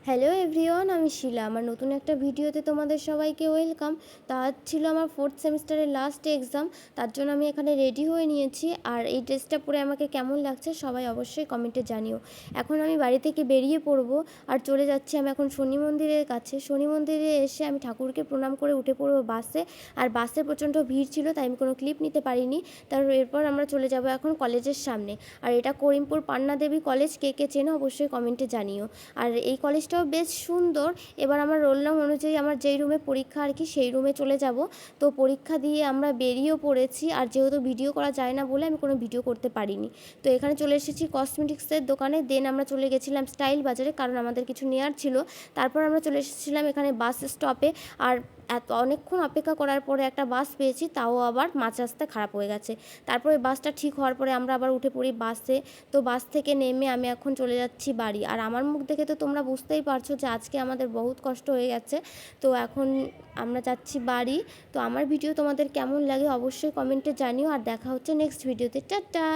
Hello everyone, আমি শিলা। আমার নতুন একটা ভিডিওতে তোমাদের সবাইকে ওয়েলকাম। তা আজ ছিল আমার 4th সেমিস্টারের লাস্ট এক্সাম, তার জন্য আমি এখানে রেডি হয়ে নিয়েছি। আর এই ড্রেসটা পরে আমাকে কেমন লাগছে সবাই অবশ্যই কমেন্টে জানিও। এখন আমি বাড়ি থেকে বেরিয়ে পড়বো আর চলে যাচ্ছি আমি এখন শনি মন্দিরের কাছে। শনি মন্দিরে এসে আমি ঠাকুরকে প্রণাম করে উঠে পড়বো বাসে। আর বাসে প্রচণ্ড ভিড় ছিল, তাই আমি কোনো ক্লিপ নিতে পারিনি। এরপর আমরা চলে যাব এখন কলেজের সামনে। আর এটা করিমপুর পান্না দেবী কলেজ, কে কে চেনো অবশ্যই কমেন্টে জানিও। আর এই কলেজটাও বেশ সুন্দর। এবার আমার রোল নাম অনুযায়ী আমার যেই রুমে পরীক্ষা আর কি সেই রুমে চলে যাব। তো পরীক্ষা দিয়ে আমরা বেরিয়েও পড়েছি। আর যেহেতু ভিডিও করা যায় না বলে আমি কোনো ভিডিও করতে পারিনি। তো এখানে চলে এসেছি কসমেটিক্সের দোকানে। দেন আমরা চলে গেছিলাম স্টাইল বাজারে, কারণ আমাদের কিছু নেওয়ার ছিল। তারপর আমরা চলে এসেছিলাম এখানে বাস স্টপে। আর অনেকক্ষণ অপেক্ষা করার পরে একটা বাস পেয়েছি, তাও আবার মাঝ রাস্তায় খারাপ হয়ে গেছে। তারপরে বাসটা ঠিক হওয়ার পরে আমরা আবার উঠে পড়ি বাসে। তো বাস থেকে নেমে আমি এখন চলে যাচ্ছি বাড়ি। আর আমার মুখ দেখে তো তোমরা বুঝতেই পারছো যে আজকে আমাদের বহুত কষ্ট হয়ে গেছে। তো এখন আমরা যাচ্ছি বাড়ি। তো আমার ভিডিও তোমাদের কেমন লাগে অবশ্যই কমেন্টে জানিও। আর দেখা হচ্ছে নেক্সট ভিডিওতে। টাটা।